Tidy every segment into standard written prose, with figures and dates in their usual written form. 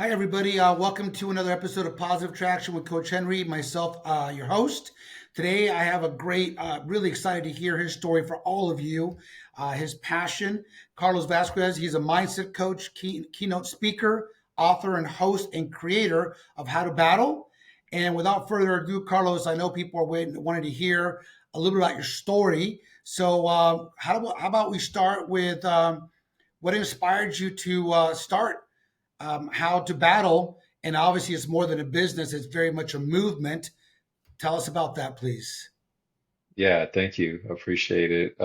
Hi, everybody. Welcome to another episode of Positive Traction with Coach Henry, myself, your host. Today, I have a great, really excited to hear his story for all of you. His passion. Carlos Vasquez, he's a mindset coach, keynote speaker, author, and host and creator of How to Battle. And without further ado, Carlos, I know people are wanting to hear a little bit about your story. So, how about we start with what inspired you to start How to Battle? And obviously, it's more than a business; it's very much a movement. Tell us about that, please. Yeah, thank you. I appreciate it.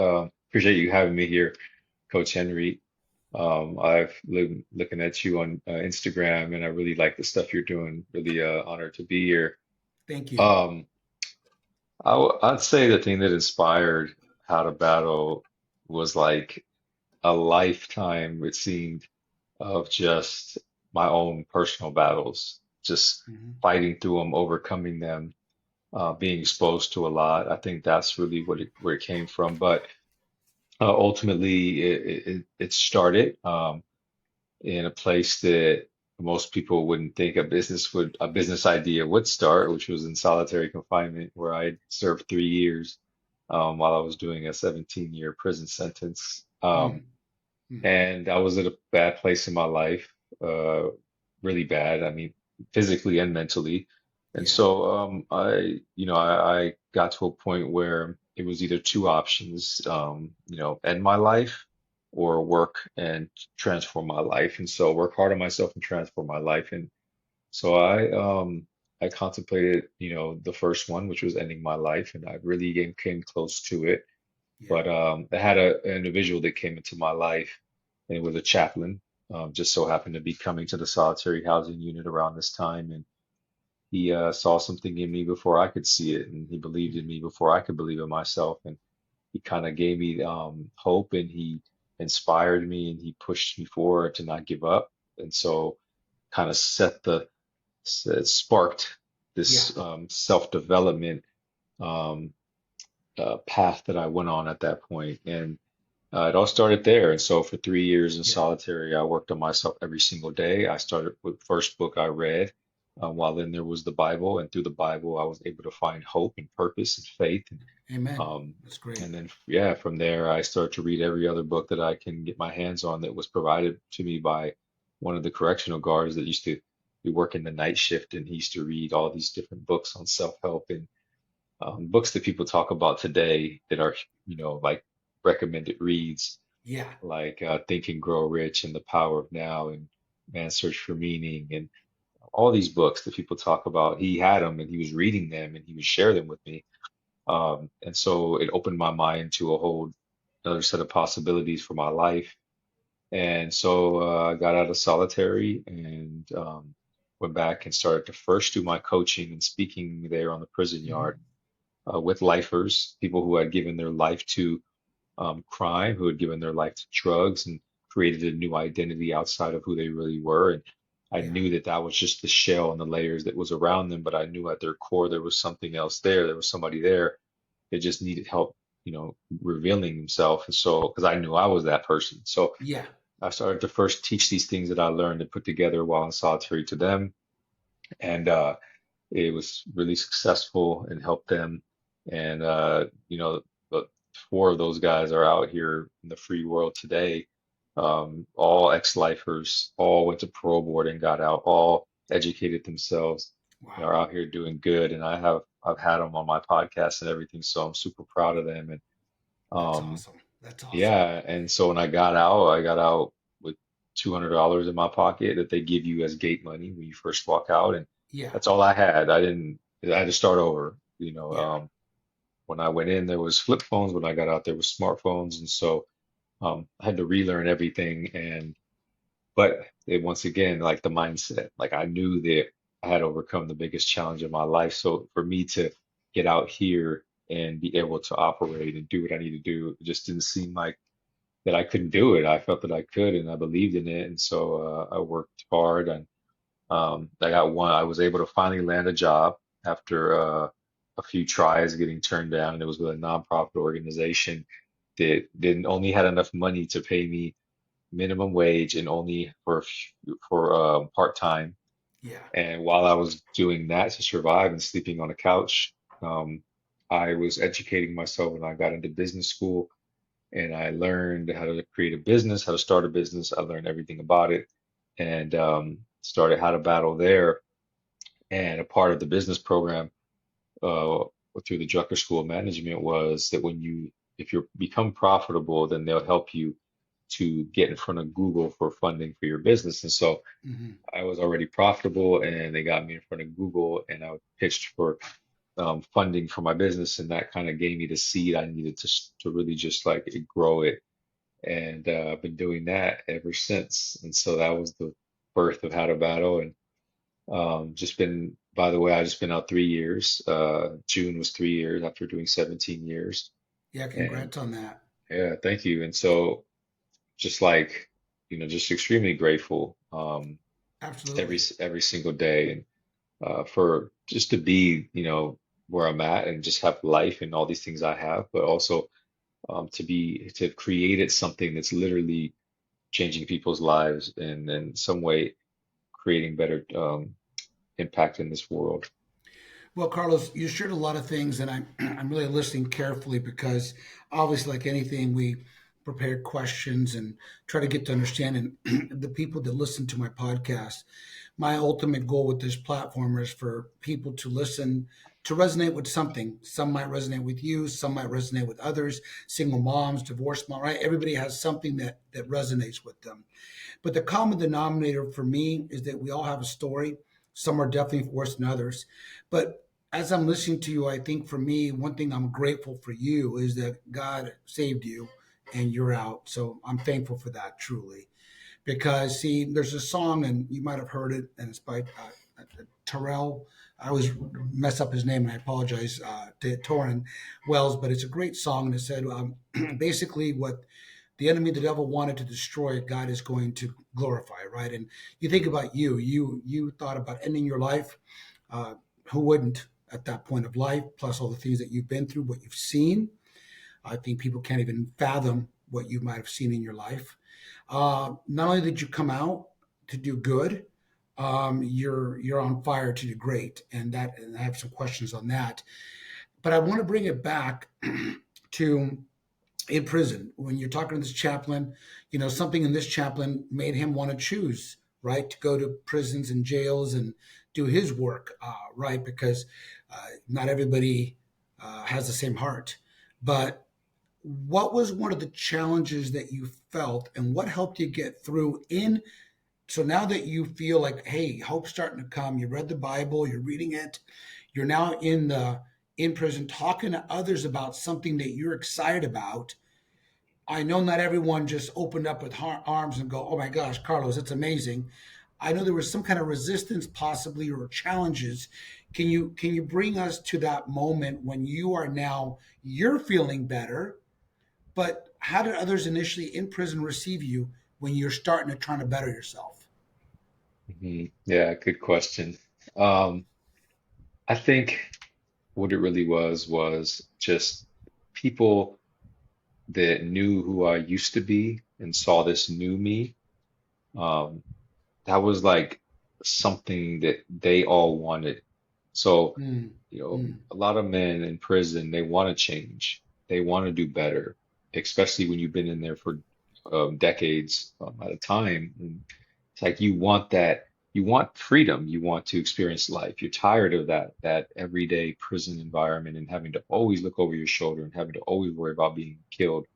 Appreciate you having me here, Coach Henry. I've looking at you on Instagram, and I really like the stuff you're doing. Really honored to be here. Thank you. Um, I'd say the thing that inspired How to Battle was like a lifetime, it seemed, of just my own personal battles, just Mhm. fighting through them, overcoming them, being exposed to a lot. I think that's really where it came from. But ultimately, it started in a place that most people wouldn't think a business idea would start, which was in solitary confinement, where I served 3 years while I was doing a 17-year prison sentence. Mhm. Mhm. And I was at a bad place in my life, uh, really bad. I mean, physically and mentally. And Yeah. so I got to a point where it was either two options, end my life or work and transform my life. And so work hard on myself and transform my life. And so I contemplated, the first one, which was ending my life, and I really came close to it. Yeah. But I had an individual that came into my life, and it was a chaplain. Just so happened to be coming to the solitary housing unit around this time, and he saw something in me before I could see it, and he believed in me before I could believe in myself, and he kind of gave me hope, and he inspired me, and he pushed me forward to not give up, and so kind of sparked Yeah. this self-development um, path that I went on at that point, and it all started there. And so for 3 years in Yeah. solitary, I worked on myself every single day. I started with the first book I read. While in there was the Bible, and through the Bible, I was able to find hope and purpose and faith. Amen. Um, That's great. and then, yeah, from there, I started to read every other book that I can get my hands on that was provided to me by one of the correctional guards that used to be working the night shift, and he used to read all these different books on self-help and books that people talk about today that are, like recommended reads, Yeah. like Think and Grow Rich and The Power of Now and Man's Search for Meaning and all these books that people talk about. He had them and he was reading them and he would share them with me. And so it opened my mind to a whole another set of possibilities for my life. And so I got out of solitary and went back and started to first do my coaching and speaking there on the prison yard Mhm. with lifers, people who had given their life to crime, who had given their life to drugs and created a new identity outside of who they really were. And I Yeah. knew that that was just the shell and the layers that was around them, but I knew at their core there was something else there. There was somebody there that just needed help, revealing himself. And so, because I knew I was that person. So Yeah. I started to first teach these things that I learned and put together while in solitary to them. And it was really successful and helped them. And the four of those guys are out here in the free world today. All ex-lifers, all went to parole board and got out, all educated themselves and Wow. are out here doing good. And I've had them on my podcast and everything, so I'm super proud of them. And That's um, awesome. That's awesome. yeah, and so when I got out with $200 in my pocket that they give you as gate money when you first walk out, and Yeah. that's all I had. I had to start over. Yeah. When I went in, there was flip phones. When I got out, there was smartphones, and so I had to relearn everything. But once again, like the mindset, like I knew that I had overcome the biggest challenge of my life. So for me to get out here and be able to operate and do what I need to do, it just didn't seem like that I couldn't do it. I felt that I could, and I believed in it, and so I worked hard, and I was able to finally land a job after a few tries getting turned down, and it was with a nonprofit organization that didn't only had enough money to pay me. minimum wage and only for part time. Yeah. And while I was doing that to survive and sleeping on a couch, um, I was educating myself and I got into business school and I learned how to create a business, how to start a business. I learned everything about it and started how to battle there. And a part of the business program uh, through the Drucker School of Management was that if you become profitable, then they'll help you to get in front of Google for funding for your business. And so Hmm. I was already profitable, and they got me in front of Google, and I pitched for funding for my business, and that kind of gave me the seed I needed to really just like grow it. And I've been doing that ever since. And so that was the birth of How to Battle, and just been, by the way, I just been out 3 years. June was 3 years after doing 17 years. Yeah. And Congrats on that. yeah, thank you. And so just like, just extremely grateful Absolutely. every single day and for just to be, where I'm at and just have life and all these things I have, but also to have created something that's literally changing people's lives and in some way creating better impact in this world. Well, Carlos, you shared a lot of things, and I'm I'm really listening carefully because obviously, like anything, we prepare questions and try to get to understand. And the people that listen to my podcast, my ultimate goal with this platform is for people to listen to resonate with something. Some might resonate with you, some might resonate with others. Single moms, divorced mom, right? Everybody has something that resonates with them. But the common denominator for me is that we all have a story. Some are definitely worse than others. But as I'm listening to you, I think for me, one thing I'm grateful for you is that God saved you and you're out. So I'm thankful for that, truly. Because, see, there's a song, and you might have heard it, and it's by Terrell. I always mess up his name, and I apologize to Torrin Wells, but it's a great song. And it said basically what the enemy, the devil, wanted to destroy, God is going to glorify, right? And you think about you thought about ending your life. Uh, who wouldn't at that point of life? Plus all the things that you've been through, what you've seen. I think people can't even fathom what you might have seen in your life. Not only did you come out to do good, you're on fire to do great, and I have some questions on that. But I want to bring it back to in prison when you're talking to this chaplain. Something in this chaplain made him want to choose, right, to go to prisons and jails and do his work, right, because not everybody has the same heart. But what was one of the challenges that you felt, and what helped you get through in so now that you feel like, hey, hope's starting to come, you read the Bible, you're reading it, you're now in prison talking to others about something that you're excited about. I know not everyone just opened up with arms and go, "Oh my gosh, Carlos, it's amazing." I know there was some kind of resistance, possibly, or challenges. Can you bring us to that moment when you're feeling better, but how did others initially in prison receive you when you're starting to try to better yourself? Yeah, good question. Um, I think what it really was just people that knew who I used to be and saw this new me. Um, that was like something that they all wanted. So, Mm, mm, a lot of men in prison, they want to change. They want to do better, especially when you've been in there for decades at a time. And it's like you want freedom, you want to experience life. You're tired of that everyday prison environment and having to always look over your shoulder and having to always worry about being killed.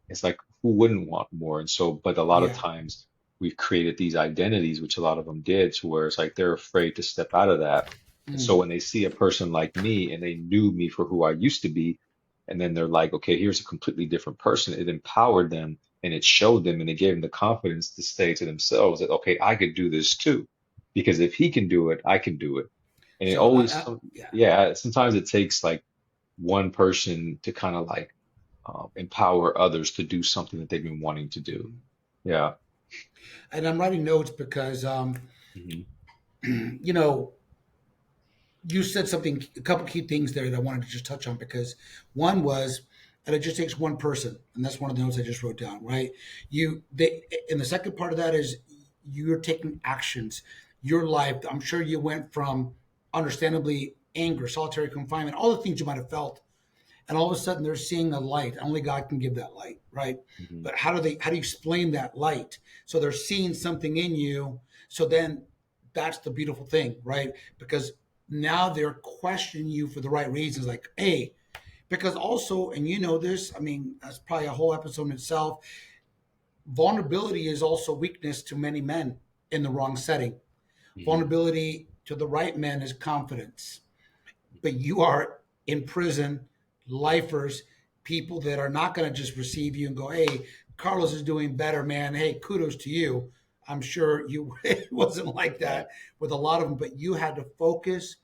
It's like who wouldn't want more? And so, but a lot of yeah. times we've created these identities, which a lot of them did, to where it's like they're afraid to step out of that. And so Mm. when they see a person like me and they knew me for who I used to be, and then they're like, okay, here's a completely different person, it empowered them and it showed them and it gave them the confidence to say to themselves that, okay, I could do this too. Because if he can do it, I can do it. And it So, always, yeah. yeah, sometimes it takes like one person to kind of like empower others to do something that they've been wanting to do. Yeah. And I'm writing notes because, Hmm. you know, you said something, a couple key things there that I wanted to just touch on because one was and it just takes one person, and that's one of the notes I just wrote down. Right? And the second part of that is you're taking actions. Your life. I'm sure you went from understandably anger, solitary confinement, all the things you might have felt, and all of a sudden they're seeing a light. Only God can give that light, right? Mhm. But how do you explain that light? So they're seeing something in you. So then that's the beautiful thing, right? Because now they're questioning you for the right reasons, like, hey, because also, and you know this, I mean, that's probably a whole episode in itself. Vulnerability is also weakness to many men in the wrong setting. Mhm. Vulnerability to the right men is confidence, but you are in prison, lifers, people that are not going to just receive you and go, hey, Carlos is doing better, man. Hey, kudos to you. I'm sure you it wasn't like Yeah. that with a lot of them, but you had to focus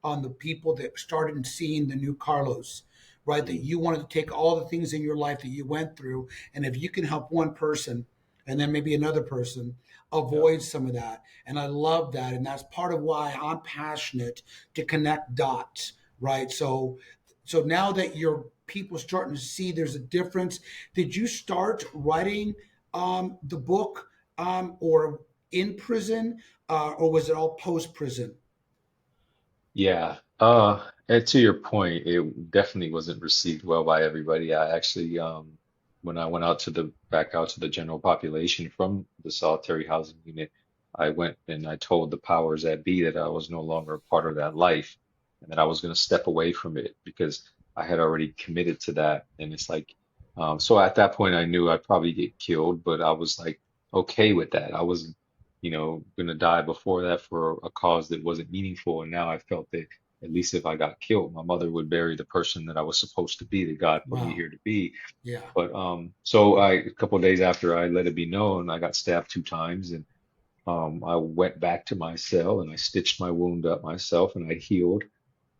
on the people that started seeing the new Carlos, right? That Mhm. you wanted to take all the things in your life that you went through, and if you can help one person and then maybe another person Yeah. avoid some of that. And I love that. And that's part of why I'm passionate to connect dots, right? So now that your people starting to see there's a difference, did you start writing the book or in prison, or was it all post prison? Yeah. And to your point, it definitely wasn't received well by everybody. I actually, when I went out to the back out to the general population from the solitary housing unit, I went and I told the powers that be that I was no longer a part of that life and that I was going to step away from it because I had already committed to that. And it's like, so at that point, I knew I'd probably get killed, but I was like okay with that. I was gonna die before that for a cause that wasn't meaningful. And now I felt that at least if I got killed, my mother would bury the person that I was supposed to be, that God put me Wow. here to be. Yeah. But so a couple of days after I let it be known, I got stabbed 2 times, and I went back to my cell and I stitched my wound up myself, and I healed,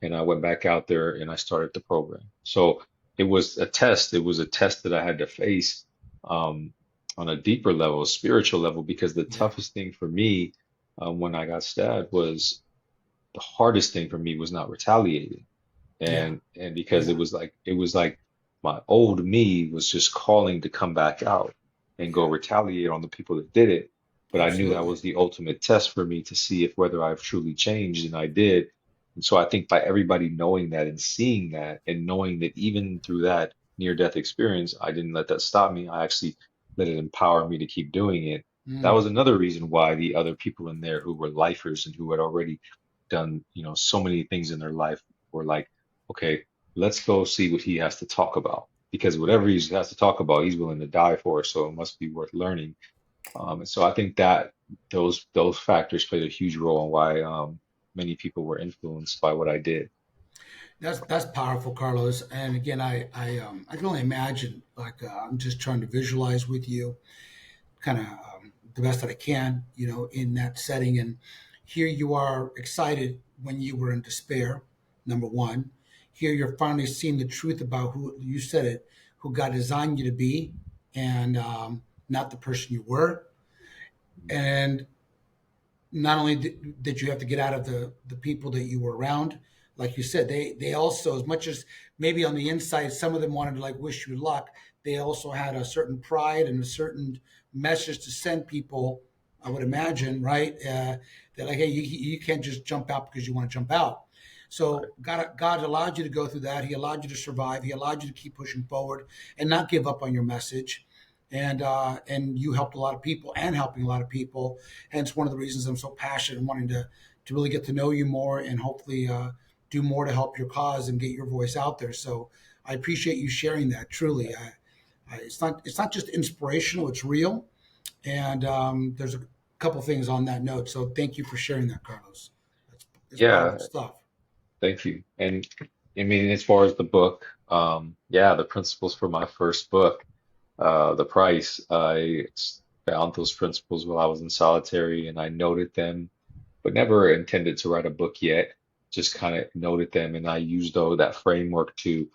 and I went back out there and I started the program. So it was a test. It was a test that I had to face um, on a deeper level, a spiritual level, because the Yeah. toughest thing for me when I got stabbed was the hardest thing for me was not retaliating, Yeah. and because Yeah. it was like my old me was just calling to come back out and go Yeah. retaliate on the people that did it. But I knew that Absolutely. was the ultimate test for me to see if whether I've truly changed, and I did. And so I think by everybody knowing that and seeing that and knowing that even through that near death experience, I didn't let that stop me. I actually let it empower me to keep doing it. That Mm. was another reason why the other people in there who were lifers and who had already done, so many things in their life were like, okay, let's go see what he has to talk about. Because Yeah. whatever he has to talk about, he's willing to die for, so it must be worth learning. And so I think that those factors played a huge role in why many people were influenced by what I did. That's powerful, Carlos. And again, I can only imagine. Like I'm just trying to visualize with you, kind of the best that I can, in that setting. And here you are excited when you were in despair. Number one, here you're finally seeing the truth about who you said it, who God designed you to be, and not the person you were. And not only did you have to get out of the people that you were around, like you said, they also, as much as maybe on the inside some of them wanted to like wish you luck, they also had a certain pride and a certain message to send people, I would imagine, right? That like, hey, you can't just jump out because you want to jump out. Right. So God allowed you to go through that. He allowed you to survive. He allowed you to keep pushing forward and not give up on your message. And you helped a lot of people and helping a lot of people. Hence, one of the reasons I'm so passionate and wanting to really get to know you more and hopefully do more to help your cause and get your voice out there. So I appreciate you sharing that. Truly, it's not just inspirational; it's real. And there's a couple things on that note. So thank you for sharing that, Carlos. It's powerful Yeah, stuff. thank you. And I mean, as far as the book, yeah, the principles for my first book, the price, found those principles while I was in solitary and I noted them, but never intended to write a book yet. Just kind of noted them, and I used though that framework to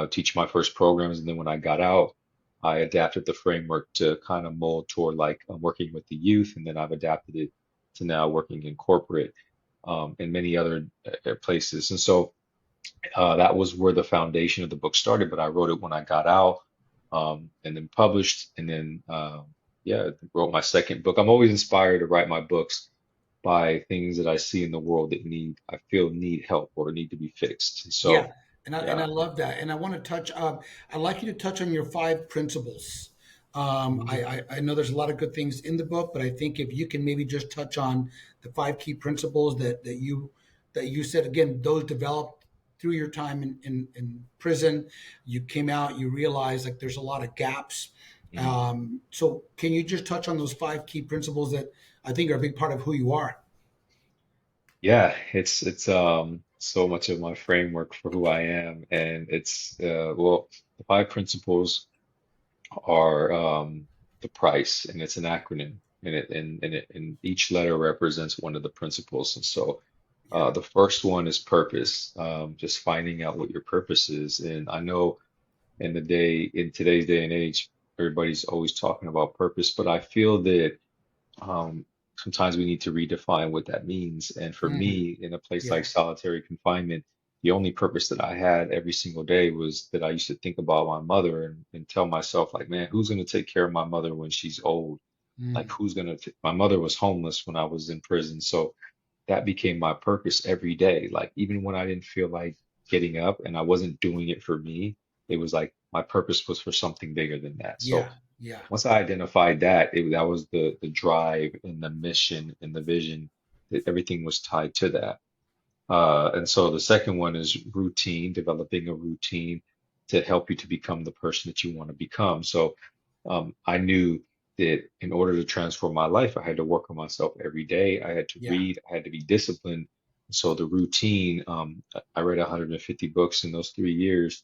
teach my first programs. And then when I got out, I adapted the framework to kind of mold toward like working with the youth, and then I've adapted it to now working in corporate and many other places. And so That was where the foundation of the book started, but I wrote it when I got out, and then published, and then yeah, wrote my second book. I'm always inspired to write my books by things that I see in the world that I feel need help or need to be fixed. And Yeah, so, and yeah. I love that. And I want to touch. I'd like you to touch on your five principles. Mhm. I know there's a lot of good things in the book, but I think if you can maybe just touch on the five key principles that you said again, those developed through your time in prison. You came out, you realized like there's a lot of gaps. Mhm. So can you just touch on those five key principles that I think are a big part of who you are? Yeah, it's so much of my framework for who I am, and it's well, the five principles are the price, and it's an acronym, and each letter represents one of the principles. And so, Yeah. the first one is purpose, just finding out what your purpose is. And I know in today's day and age, everybody's always talking about purpose, but I feel that sometimes we need to redefine what that means. And for Hmm. me, in a place Yeah. like solitary confinement, the only purpose that I had every single day was that I used to think about my mother and tell myself, like, man, who's going to take care of my mother when she's old? Like, Mm. who's going to, my mother was homeless when I was in prison. So that became my purpose every day. Like, even when I didn't feel like getting up and I wasn't doing it for me, it was like my purpose was for something bigger than that. So Yeah. Yeah. once I identified that, that was the drive and the mission and the vision, that everything was tied to that. And so the second one is routine, developing a routine to help you to become the person that you want to become. So I knew that in order to transform my life, I had to work on myself every day. I had to Yeah. read, I had to be disciplined. So the routine, I read 150 books in those 3 years,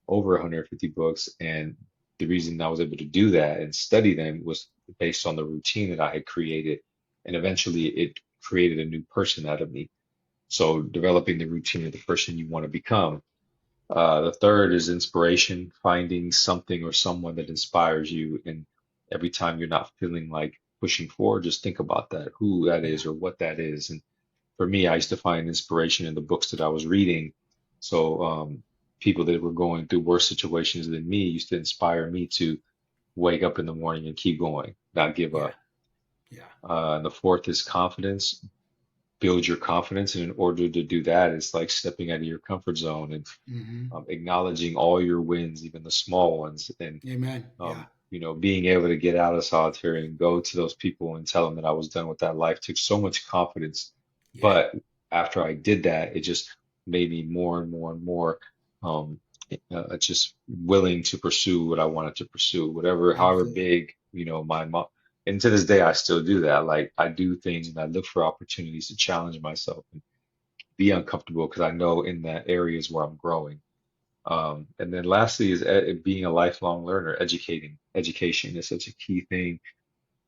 over 150 books. And the reason I was able to do that and study them was based on the routine that I had created. And eventually it created a new person out of me. So developing the routine of the person you want to become. The third is inspiration, finding something or someone that inspires you. And every time you're not feeling like pushing forward, just think about that, who that Yeah. is or what that is. And for me, I used to find inspiration in the books that I was reading. So people that were going through worse situations than me used to inspire me to wake up in the morning and keep going, not give Yeah. up. Yeah. And the fourth is confidence. Build your confidence, and in order to do that, it's like stepping out of your comfort zone and Hmm. acknowledging all your wins, even the small ones, and Amen. Yeah. being able to get out of solitary and go to those people and tell them that I was done with that life took so much confidence. Yeah. But after I did that, it just made me more and more and more um, just willing to pursue what I wanted to pursue, whatever, however Absolutely. big, my mom. And to this day, I still do that. Like I do things and I look for opportunities to challenge myself and be uncomfortable because I know in that areas where I'm growing. And then lastly is being a lifelong learner, education is such a key thing.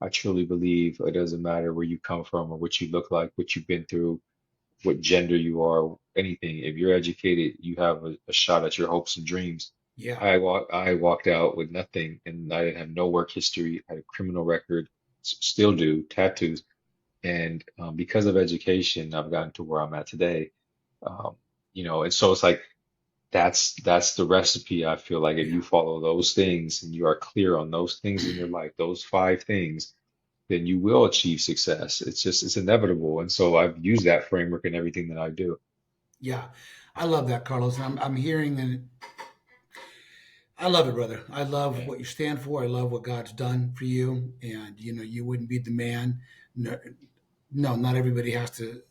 I truly believe it doesn't matter where you come from or what you look like, what you've been through, what gender you are, anything. If you're educated, you have a shot at your hopes and dreams. Yeah. I walked out with nothing, and I didn't have no work history. I had a criminal record, still do, tattoos, and because of education, I've gotten to where I'm at today. Um, and so it's like that's the recipe. I feel like if Yeah. you follow those things and you are clear on those things in your life, those five things, then you will achieve success. It's inevitable. And so I've used that framework in everything that I do. Yeah. I love that, Carlos. And I'm hearing and I love it, brother. I love Yeah. what you stand for. I love what God's done for you. And, you wouldn't be the man. No, no, not everybody has to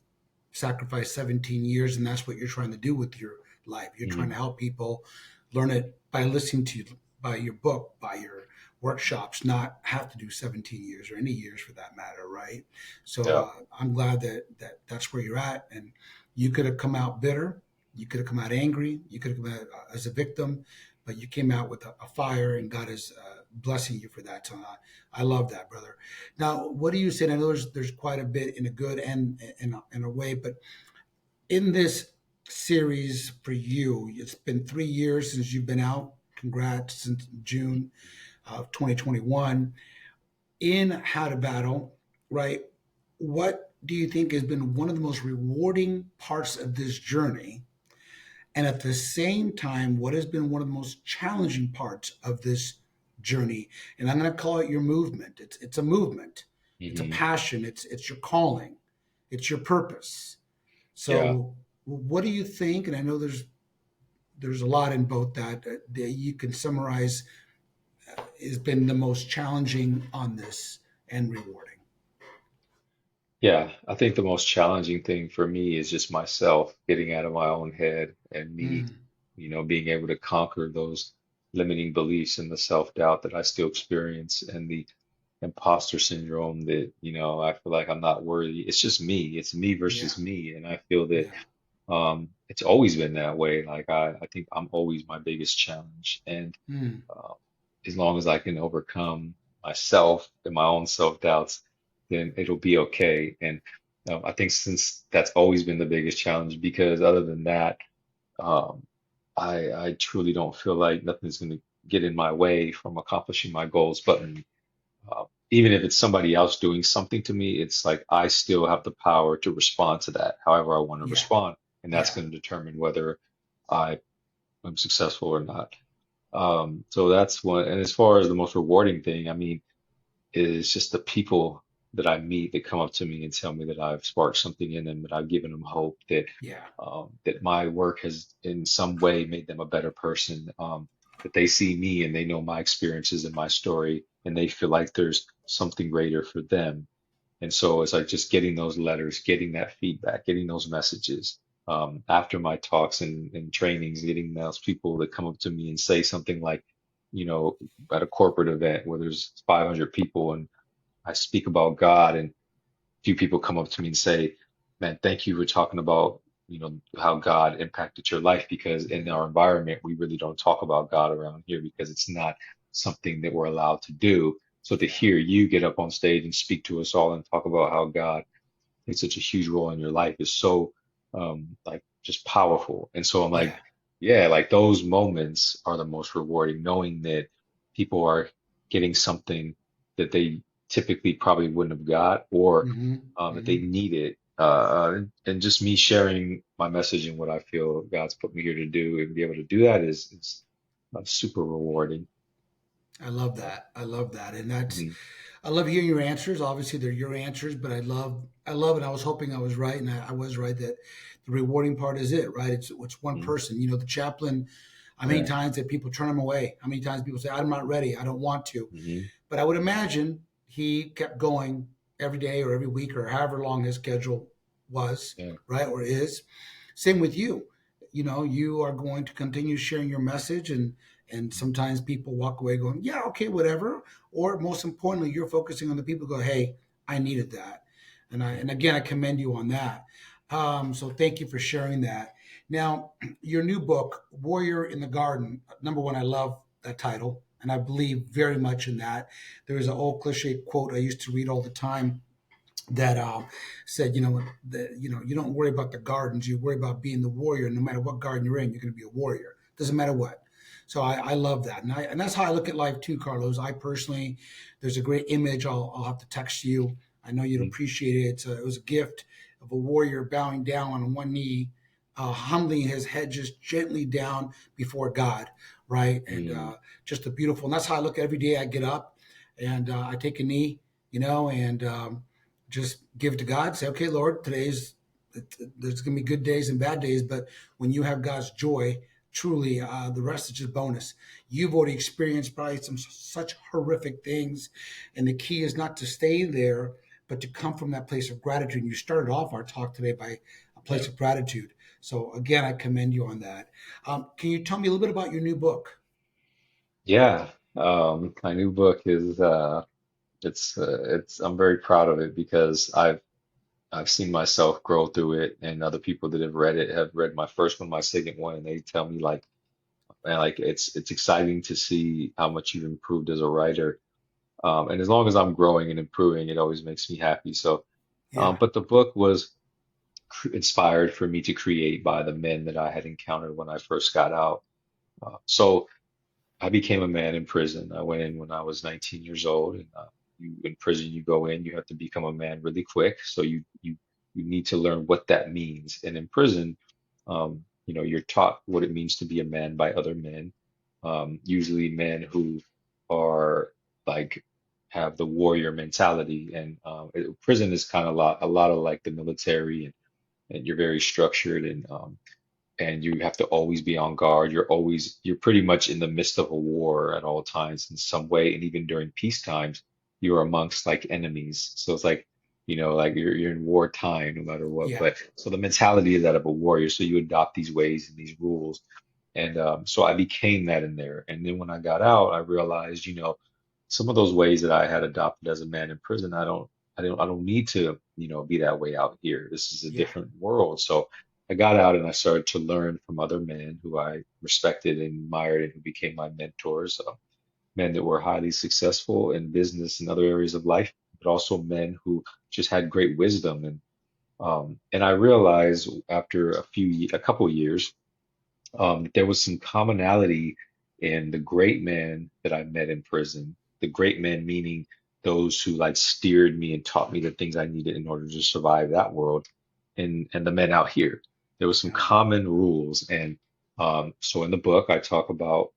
sacrifice 17 years. And that's what you're trying to do with your life. You're trying Mhm. to help people learn it by listening to you, by your book, by your workshops, not have to do 17 years or any years for that matter, right? So Yeah. I'm glad that's where you're at. And you could have come out bitter. You could have come out angry. You could have come out as a victim, but you came out with a fire, and God is blessing you for that. So I love that, brother. Now, what do you say? I know there's quite a bit in a good and in a way, but in this series for you, it's been 3 years since you've been out. Congrats, since June of 2021 in How to Battle, right? What do you think has been one of the most rewarding parts of this journey? And at the same time, what has been one of the most challenging parts of this journey, and I'm going to call it your movement. It's a movement. It's a Hmm. passion. It's your calling. It's your purpose. Yeah. So, what do you think? And I know there's a lot in both that you can summarize has been the most challenging on this and rewarding. Yeah. I think the most challenging thing for me is just myself getting out of my own head and me, Mm, being able to conquer those limiting beliefs and the self-doubt that I still experience and the imposter syndrome that, I feel like I'm not worthy. It's just me. It's me yeah, versus me. And I feel that yeah, it's always been that way. Like I think I'm always my biggest challenge. And mm, uh, as long as I can overcome myself and my own self-doubts, then it'll be okay. And I think since that's always been the biggest challenge, because other than that, um, I truly don't feel like nothing's going to get in my way from accomplishing my goals. But even if it's somebody else doing something to me, it's like I still have the power to respond to that however I want to yeah, respond. And that's yeah, going to determine whether I am successful or not. So that's one. And as far as the most rewarding thing, I mean, is just the people that I meet that come up to me and tell me that I've sparked something in them, that I've given them hope, yeah, that my work has in some way made them a better person, that they see me and they know my experiences and my story, and they feel like there's something greater for them. And so it's like just getting those letters, getting that feedback, getting those messages. After my talks and trainings, getting those people that come up to me and say something like, you know, at a corporate event where there's 500 people and I speak about God, and a few people come up to me and say, "Man, thank you for talking about, how God impacted your life, because in our environment, we really don't talk about God around here because it's not something that we're allowed to do." So to yeah, hear you get up on stage and speak to us all and talk about how God played such a huge role in your life is so like just powerful. And so I'm yeah. like, yeah, like those moments are the most rewarding, knowing that people are getting something that they typically probably wouldn't have got, or Mm-hmm, that they mm-hmm. needed. And just me sharing my message and what I feel God's put me here to do and be able to do that is super rewarding. I love that. I love that, and that's Hmm. I love hearing your answers. Obviously, they're your answers, but I love it. I was hoping I was right, and I was right that the rewarding part is it, right? It's one Hmm. person. You know, the chaplain. How many Yeah. times that people turn him away? How many times people say, "I'm not ready. I don't want to." Hmm. But I would imagine he kept going every day or every week or however long his schedule was, Yeah. right, or is. Same with you. You know, you are going to continue sharing your message, and sometimes people walk away going, "Yeah, okay, whatever." Or most importantly, you're focusing on the people who go, "Hey, I needed that," and again, I commend you on that. So thank you for sharing that. Now, your new book, Warrior in the Garden. Number one, I love that title, and I believe very much in that. There is an old cliche quote I used to read all the time that said, you don't worry about the gardens, you worry about being the warrior. No matter what garden you're in, you're going to be a warrior. Doesn't matter what. So I love that, and that's how I look at life too, Carlos. I personally, there's a great image. I'll have to text you. I know you'd Hmm. appreciate it. It was a gift of a warrior bowing down on one knee, humbling his head just gently down before God, right? And Hmm. just a beautiful. And that's how I look every day. I get up and I take a knee, and just give it to God. Say, okay, Lord, there's going to be good days and bad days, but when you have God's joy, truly, the rest is just bonus. You've already experienced probably some such horrific things, and the key is not to stay there, but to come from that place of gratitude. And you started off our talk today by a place Yeah. of gratitude. So again, I commend you on that. Can you tell me a little bit about your new book? Yeah. My new book is it's I'm very proud of it because I've seen myself grow through it, and other people that have read it have read my first one, my second one, and they tell me like, man, like it's exciting to see how much you've improved as a writer. And as long as I'm growing and improving, it always makes me happy. So, Yeah, but the book was inspired for me to create by the men that I had encountered when I first got out. So I became a man in prison. I went in when I was 19 years old, and you in prison, you go in, you have to become a man really quick. So you need to learn what that means. And in prison, you're taught what it means to be a man by other men, usually men who are like have the warrior mentality. And prison is kind of a lot of like the military, and you're very structured, and you have to always be on guard. You're pretty much in the midst of a war at all times in some way. And even during peace times, you're amongst like enemies. So it's like, like you're in wartime no matter what. Yeah. But so the mentality is that of a warrior. So you adopt these ways and these rules. And so I became that in there. And then when I got out, I realized, some of those ways that I had adopted as a man in prison, I don't need to, be that way out here. This is a Yeah. different world. So I got out and I started to learn from other men who I respected and admired and who became my mentors, men that were highly successful in business and other areas of life, but also men who just had great wisdom. And I realized after a couple years, there was some commonality in the great men that I met in prison. The great men meaning those who like steered me and taught me the things I needed in order to survive that world, and the men out here. There was some Yeah. common rules, and so in the book I talk about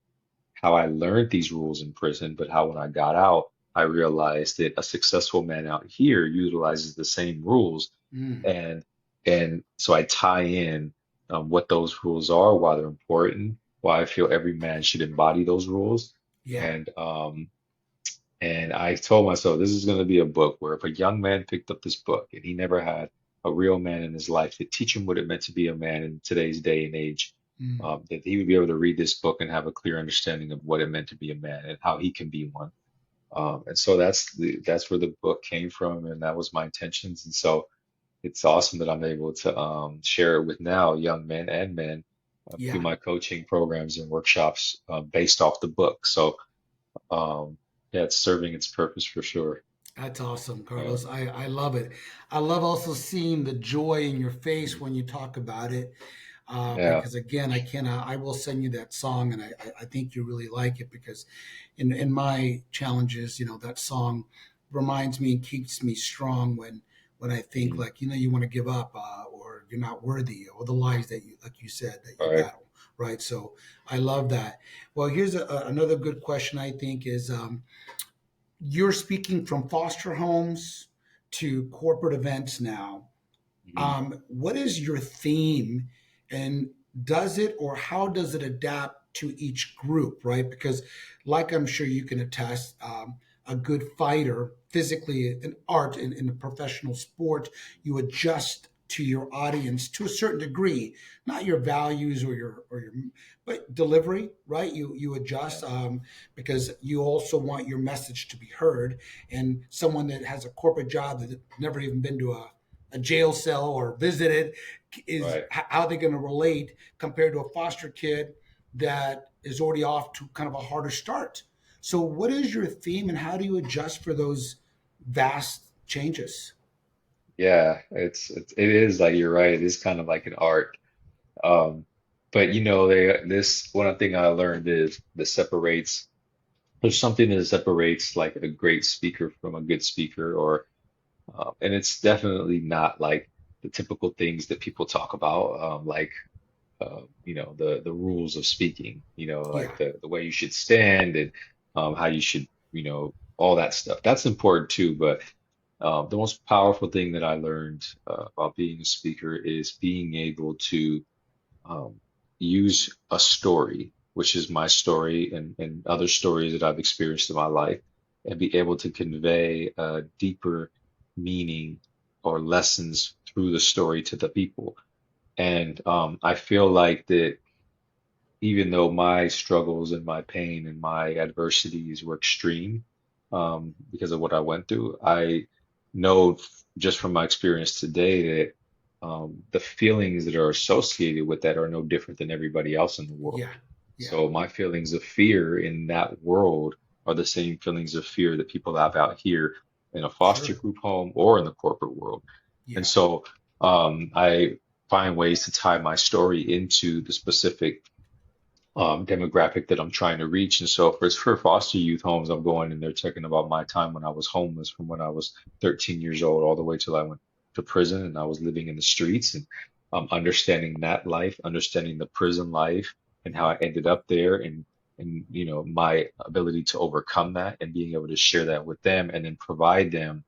how I learned these rules in prison, but how when I got out, I realized that a successful man out here utilizes the same rules, Mm. and and so I tie in what those rules are, why they're important, why I feel every man should embody those rules, Yeah. and I told myself this is going to be a book where if a young man picked up this book and he never had a real man in his life to teach him what it meant to be a man in today's day and age, Mm. that he would be able to read this book and have a clear understanding of what it meant to be a man and how he can be one. And so that's where the book came from, and that was my intentions. And so it's awesome that I'm able to share it with now young men and men through Yeah. my coaching programs and workshops based off the book. So um, yeah, it's serving its purpose for sure. That's awesome, Yeah. Carlos. I love it. I love also seeing the joy in your face when you talk about it. Yeah. Because again, I cannot. I will send you that song, and I think you really like it because in my challenges, that song reminds me and keeps me strong when I think Mm. like you want to give up or you're not worthy or the lies that you like you said that you All right. battle, right? So I love that. Well, here's another good question. I think is you're speaking from foster homes to corporate events now. Mhm. What is your theme, and does it or how does it adapt to each group, right? Because, like I'm sure you can attest, a good fighter physically in art in a professional sport, you adjust to your audience to a certain degree, not your values or your but delivery, right? You Yeah. adjust because you also want your message to be heard. And someone that has a corporate job that never even been to a jail cell or visited is Right. how they're going to relate compared to a foster kid that is already off to kind of a harder start. So what is your theme and how do you adjust for those vast changes? Yeah. It is like you're right. It is kind of like an art. Um, but this one thing I learned is that separates. There's something that separates like a great speaker from a good speaker, and it's definitely not like the typical things that people talk about, like the rules of speaking, Yeah, like the way you should stand, and how you should, all that stuff. That's important too, but the most powerful thing that I learned about being a speaker is being able to um, use a story, which is my story and other stories that I've experienced in my life, and be able to convey a deeper meaning or lessons through the story to the people. And I feel like that even though my struggles and my pain and my adversities were extreme because of what I went through, I know just from my experience today that the feelings that are associated with that are no different than everybody else in the world. yeah, yeah, So my feelings of fear in that world are the same feelings of fear that people have out here in a foster sure, group home or in the corporate world. And yeah, so I find ways to tie my story into the specific demographic that I'm trying to reach. And so for foster youth homes, I'm going and they're talking about my time when I was homeless from when I was 13 years old all the way till I went to prison and I was living in the streets. understanding that life, understanding the prison life and how I ended up there, and my ability to overcome that and being able to share that with them and then provide them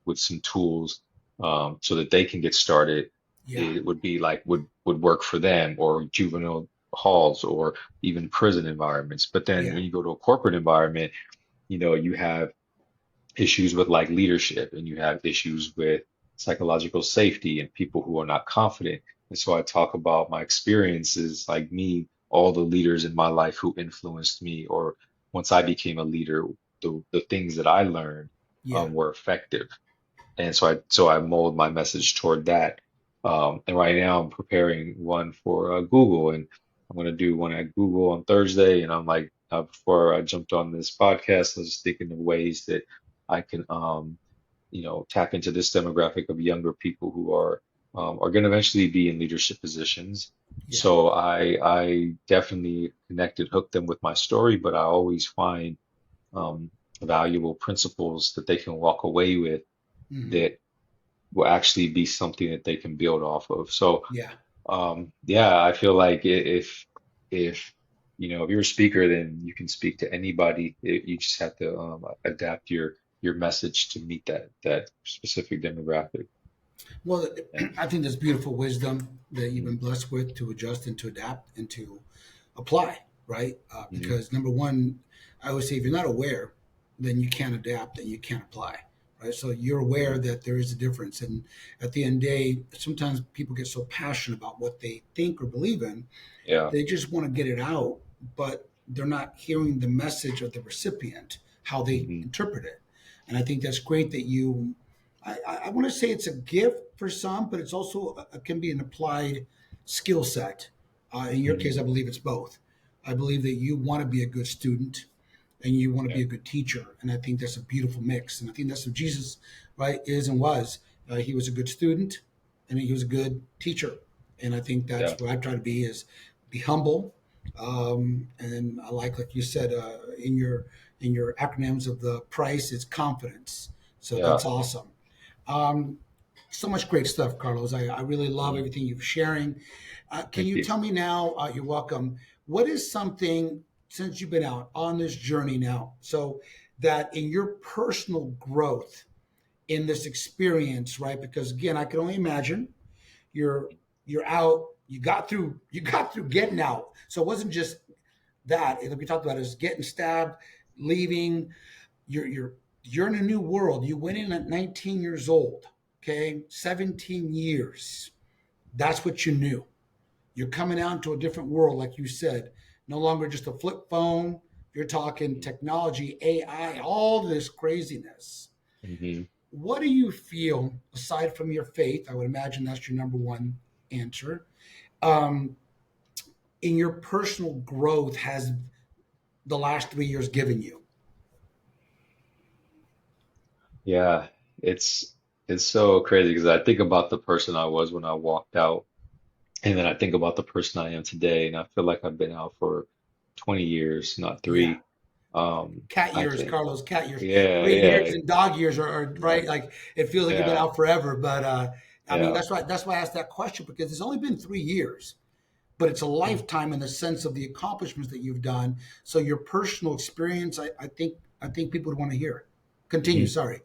with some tools so that they can get started. Yeah. It would be like would work for them, or juvenile halls, or even prison environments. But then Yeah. when you go to a corporate environment, you have issues with like leadership, and you have issues with psychological safety and people who are not confident. And so I talk about my experiences, like me, all the leaders in my life who influenced me, or once I became a leader, the things that I learned Yeah. were effective. And so I mold my message toward that. And right now I'm preparing one for Google, and I'm going to do one at Google on Thursday. And I'm like, before I jumped on this podcast, I was just thinking of ways that I can, tap into this demographic of younger people who are going to eventually be in leadership positions. Yeah. So I definitely hooked them with my story, but I always find um, valuable principles that they can walk away with Hmm. that will actually be something that they can build off of. So, Yeah. yeah, I feel like if if you're a speaker, then you can speak to anybody. You just have to adapt your message to meet that specific demographic. Well, Yeah. I think there's beautiful wisdom that you've Mhm. been blessed with to adjust and to adapt and to apply, right? Mhm. Because number one, I always say if you're not aware, then you can't adapt and you can't apply, right? So you're aware Mhm. that there is a difference. And at the end of the day, sometimes people get so passionate about what they think or believe in, Yeah. they just want to get it out, but they're not hearing the message of the recipient, how they Mhm. interpret it. And I think that's great that you, I want to say it's a gift for some, but it's also can be an applied skill set. In your case, Mhm. I believe it's both. I believe that you want to be a good student and you want to Yeah. be a good teacher. And I think that's a beautiful mix. And I think that's what Jesus, right, is and was. He was a good student and he was a good teacher. And I think Yeah. that's what I try to be is be humble. And I like you said, in your acronyms of the price is confidence. So Yeah. that's awesome. Um, so much great stuff, Carlos. I really love Mhm. everything you're sharing. Can Thank you you. tell me now? You're welcome. What is something since you've been out on this journey now, so that in your personal growth in this experience, right? Because again, I can only imagine you're you're out. You got through getting out. So it wasn't just that. Like we talked about is getting stabbed, leaving. You're you're in a new world. You went in at 19 years old. Okay, 17 years. That's what you knew. You're coming out into a different world, like you said. No longer just a flip phone. You're talking Mhm. technology, AI, all this craziness. Mhm. What do you feel, aside from your faith? I would imagine that's your number one answer. Um, in your personal growth, has the last 3 years given you? Yeah. It's it's so crazy because I think about the person I was when I walked out. And then I think about the person I am today, and I feel like I've been out for 20 years, not Yeah. three. Cat I years, think, Carlos, cat years. yeah, 3 years yeah, and dog years are right. Like it feels like you've been yeah, out forever. But I mean, yeah. that's why I asked that question because it's only been 3 years, but it's a Mm, lifetime in the sense of the accomplishments that you've done. So your personal experience, I think people would want to hear it. Continue. mhm. Sorry.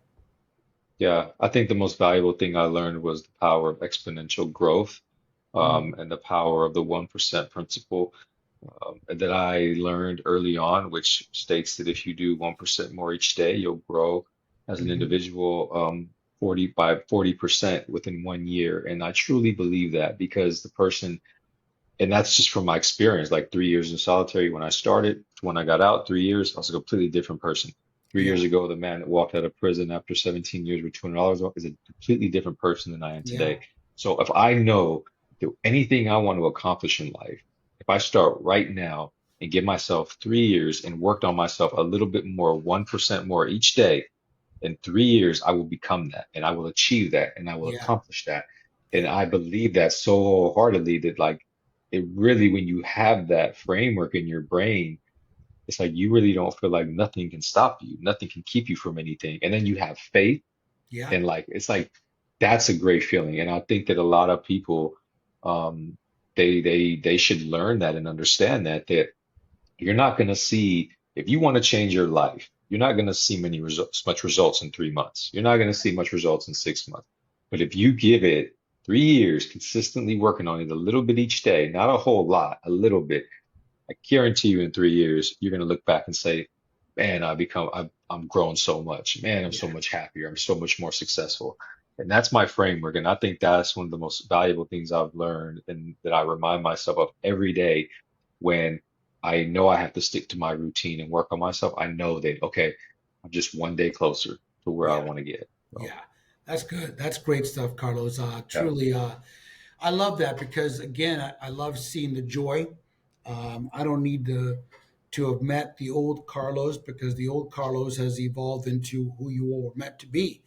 Yeah, I think the most valuable thing I learned was the power of exponential growth, Mm, and the power of the 1% principle, that I learned early on, which states that if you do 1% more each day, you'll grow as an hmm. individual 40% within 1 year. And I truly believe that because and that's just from my experience, like 3 years in solitary when I started, to when I got out, 3 years, I was a completely different person. Three Yeah. years ago, the man that walked out of prison after 17 years with $200 is a completely different person than I am Yeah. today. So if I know that anything I want to accomplish in life, if I start right now and give myself 3 years and worked on myself a little bit more, 1% more each day, in 3 years, I will become that and I will achieve that and I will Yeah. accomplish that. And Yeah. I believe that so wholeheartedly that like it really, when you have that framework in your brain, it's like you really don't feel like nothing can stop you, nothing can keep you from anything. And then you have faith, Yeah. and like it's like that's a great feeling. And I think that a lot of people, um, they should learn that and understand that you're not going to see, if you want to change your life, you're not going to see much results in 3 months. You're not going to see much results in 6 months. But if you give it 3 years consistently working on it a little bit each day, not a whole lot, a little bit, I guarantee you in 3 years, you're going to look back and say, man, I'm growing so much. Man, I'm so Yeah. much happier. I'm so much more successful. And that's my framework. And I think that's one of the most valuable things I've learned and that I remind myself of every day when I know I have to stick to my routine and work on myself. I know that, okay, I'm just one day closer to where I Yeah. want to get. So, Yeah. That's good. That's great stuff, Carlos. yeah, Truly, I love that because again, I love seeing the joy. I don't need to have met the old Carlos because the old Carlos has evolved into who you were meant to be.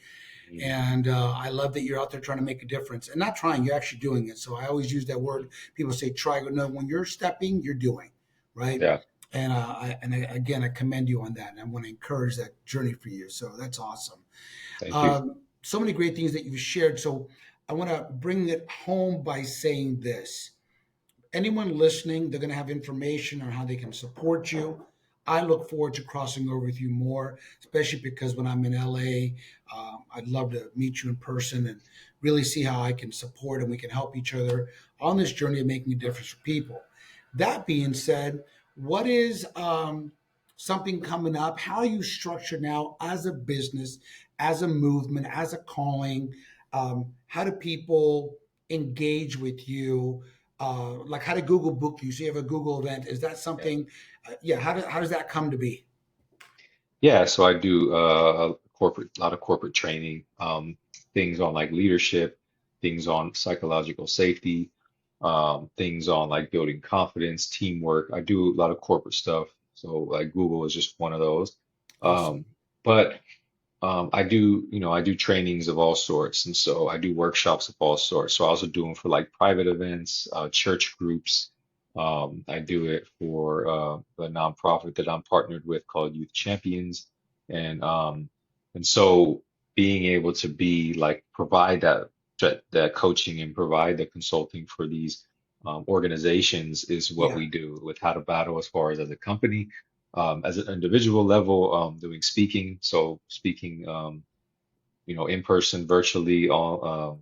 mm, And I love that you're out there trying to make a difference and not trying, you're actually doing it. So I always use that word. People say try, no, when you're stepping, you're doing, right? yeah, And again, I commend you on that, and I want to encourage that journey for you. So that's awesome. thank you. So many great things that you've shared. So I want to bring it home by saying this: anyone listening, they're going to have information on how they can support you. I look forward to crossing over with you more, especially because when I'm in LA, I'd love to meet you in person and really see how I can support and we can help each other on this journey of making a difference for people. That being said, what is something coming up? How are you structured now as a business, as a movement, as a calling? How do people engage with you? Like how did Google book you? So you have a Google event. Is that Yeah. something? Yeah. How does that come to be? Yeah, so I do a lot of corporate training, things on like leadership, things on psychological safety, things on like building confidence, teamwork. I do a lot of corporate stuff. So like Google is just one of those. Awesome. Um, but I do trainings of all sorts, and so I do workshops of all sorts. So I also do them for like private events, church groups. I do it for the nonprofit that I'm partnered with called Youth Champions, and um, and so being able to be like provide that coaching and provide the consulting for these organizations is what Yeah. we do with How to Battle as a company as an individual level, doing speaking, so speaking, in person, virtually, all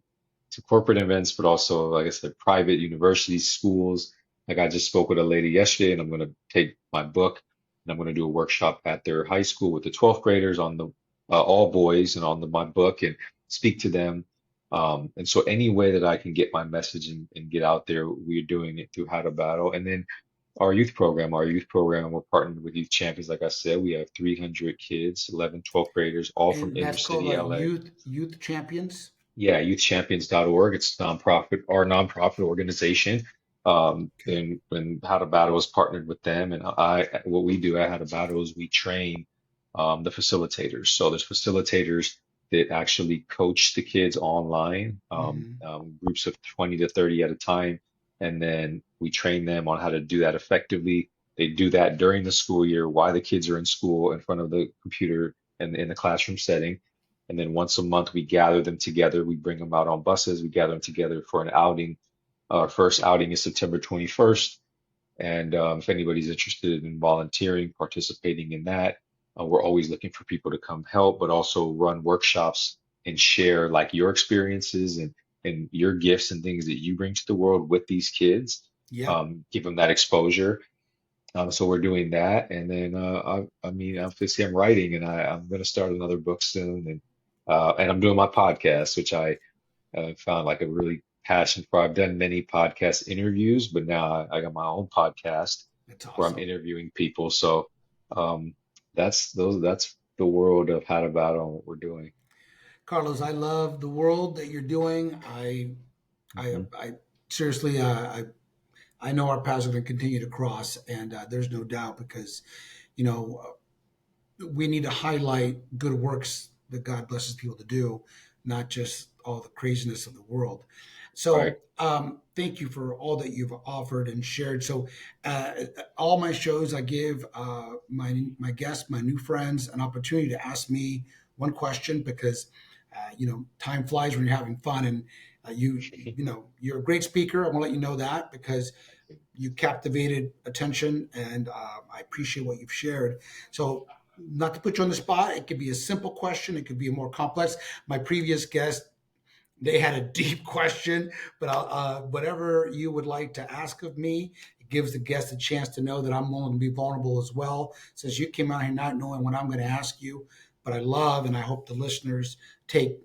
to corporate events, but also, like I said, private universities, schools. Like I just spoke with a lady yesterday, and I'm going to take my book and I'm going to do a workshop at their high school with the 12th graders on the all boys and on my book and speak to them. And so any way that I can get my message and get out there, we're doing it through How to Battle. And then our youth program, we're partnered with Youth Champions. Like I said, we have 300 kids, 11, 12th graders, all from And inner that's called city LA. youth champions. Yeah, youthchampions.org. It's nonprofit, our nonprofit organization. Okay. And How to Battle is partnered with them. And what we do at How to Battle is we train the facilitators. So there's facilitators that actually coach the kids online, Hmm. groups of 20 to 30 at a time. And then we train them on how to do that effectively. They do that during the school year while the kids are in school in front of the computer and in the classroom setting. And then once a month, we gather them together. We bring them out on buses. We gather them together for an outing. Our first outing is September 21st. And if anybody's interested in volunteering, participating in that, we're always looking for people to come help, but also run workshops and share like your experiences and your gifts and things that you bring to the world with these kids. Yep. Give them that exposure. So we're doing that, and then obviously I'm writing, and I'm going to start another book soon, and I'm doing my podcast, which I found like a really passion for. I've done many podcast interviews, but now I got my own podcast That's where I'm awesome. interviewing people. So um, that's the world of How to Battle and what we're doing. Carlos, I love the world that you're doing. Hmm. I seriously, I know our paths are going to continue to cross, and there's no doubt because, you know, we need to highlight good works that God blesses people to do, not just all the craziness of the world. Right. So, thank you for all that you've offered and shared. So, uh, all my shows, I give my guests, my new friends, an opportunity to ask me one question because, time flies when you're having fun. And You're a great speaker. I want to let you know that because you captivated attention, and I appreciate what you've shared. So, not to put you on the spot, it could be a simple question, it could be a more complex. My previous guest, they had a deep question, but whatever you would like to ask of me, it gives the guest a chance to know that I'm willing to be vulnerable as well. Since you came out here not knowing what I'm going to ask you, but I love and I hope the listeners take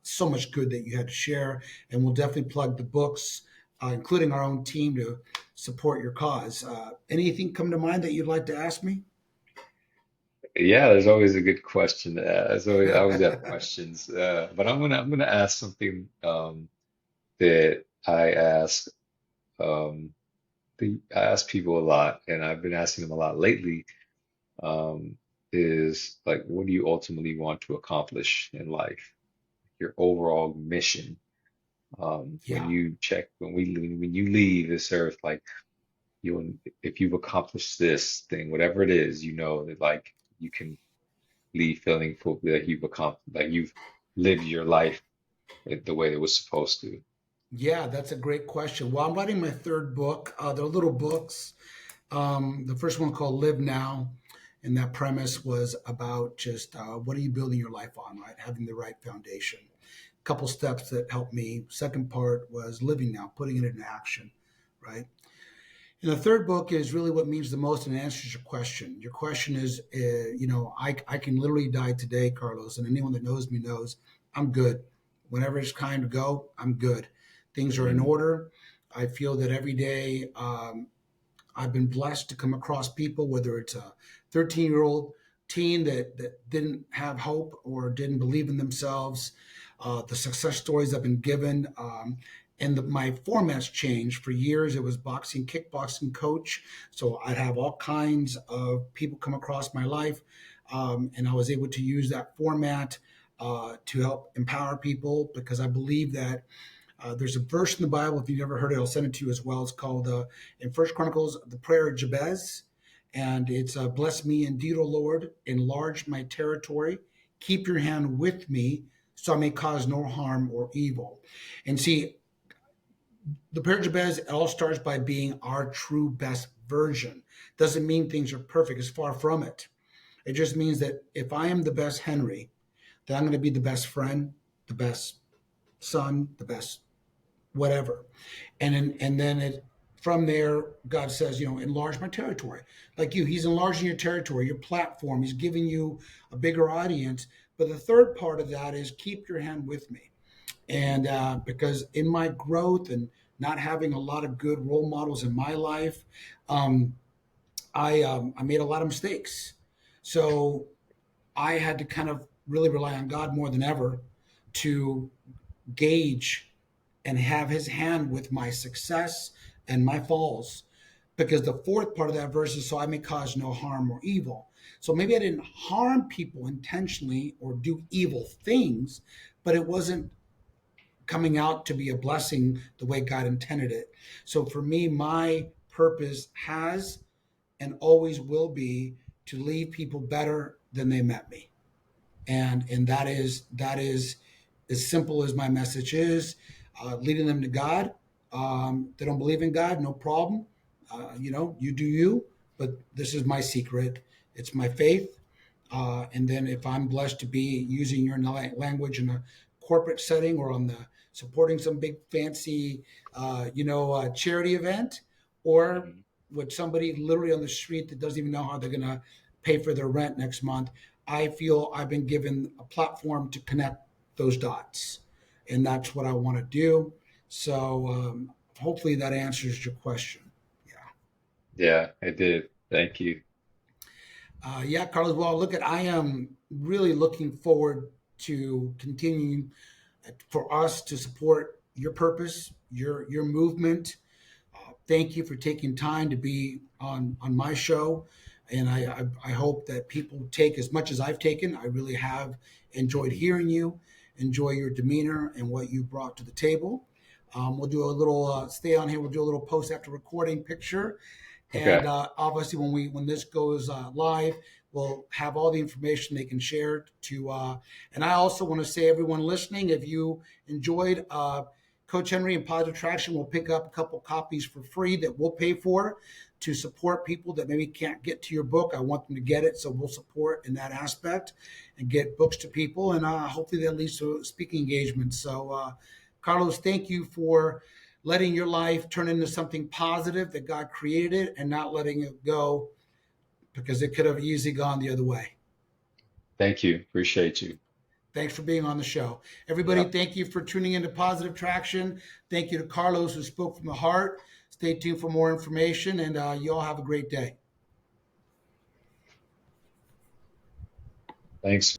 so much good that you had to share, and we'll definitely plug the books, including our own team, to support your cause. Anything come to mind that you'd like to ask me? Yeah, there's always a good question. I always have questions. But I'm gonna ask something that um, I ask people a lot, and I've been asking them a lot lately. Um, is like, what do you ultimately want to accomplish in life? Your overall mission. When Yeah. you check, when you leave this earth, like if you've accomplished this thing, whatever it is, you know that like you can leave feeling full, that you've accomplished, like you've lived your life the way it was supposed to. Yeah, that's a great question. Well, I'm writing my third book. They're little books. The first one called Live Now, and that premise was about just what are you building your life on, right? Having the right foundation. A couple steps that helped me. Second part was living now, putting it into action, right? And the third book is really what means the most and answers your question. Your question is, I can literally die today, Carlos, and anyone that knows me knows I'm good. Whenever it's time to go, I'm good. Things are in Mm, order. I feel that every day I've been blessed to come across people, whether it's a 13-year-old teen that didn't have hope or didn't believe in themselves, the success stories I've been given. My formats changed. For years, it was boxing, kickboxing coach. So I'd have all kinds of people come across my life. And I was able to use that format to help empower people because I believe that there's a verse in the Bible. If you've never heard it, I'll send it to you as well. It's called in First Chronicles, the prayer of Jabez, and it's "Bless me indeed, O Lord, enlarge my territory, keep your hand with me, so I may cause no harm or evil." And see, the prayer of Jabez, it all starts by being our true best version. Doesn't mean things are perfect. It's far from it. It just means that if I am the best Henry, then I'm going to be the best friend, the best son, the best whatever. And then from there, God says, enlarge my territory. Like you, He's enlarging your territory, your platform. He's giving you a bigger audience. But the third part of that is keep your hand with me. And because in my growth and not having a lot of good role models in my life, um, I made a lot of mistakes. So I had to kind of really rely on God more than ever to gauge and have his hand with my success and my falls. Because the fourth part of that verse is, so I may cause no harm or evil. So maybe I didn't harm people intentionally or do evil things, but it wasn't coming out to be a blessing the way God intended it. So for me, my purpose has and always will be to leave people better than they met me, and that is as simple as my message is, leading them to God. They don't believe in God, no problem. You do you, but this is my secret. It's my faith. And then if I'm blessed to be using your language in a corporate setting or on the supporting some big fancy, charity event, or mhm. with somebody literally on the street that doesn't even know how they're going to pay for their rent next month, I feel I've been given a platform to connect those dots, and that's what I want to do. So hopefully that answers your question. Yeah. Yeah, I did. Thank you. Yeah, Carlos. Well, look, I am really looking forward to continuing for us to support your purpose, your movement. Thank you for taking time to be on my show, and I hope that people take as much as I've taken. I really have enjoyed hearing you, enjoy your demeanor and what you brought to the table. We'll do a little stay on here. We'll do a little post after recording picture, and Okay. obviously when this goes live, we'll have all the information they can share to. And I also want to say, everyone listening, if you enjoyed. Coach Henry and Positive Traction will pick up a couple copies for free that we'll pay for to support people that maybe can't get to your book. I want them to get it, so we'll support in that aspect and get books to people, and hopefully that leads to speaking engagements. So, Carlos, thank you for letting your life turn into something positive that God created it and not letting it go because it could have easily gone the other way. Thank you. Appreciate you. Thanks for being on the show. Everybody, Yep. thank you for tuning into Positive Traction. Thank you to Carlos, who spoke from the heart. Stay tuned for more information, and you all have a great day. Thanks.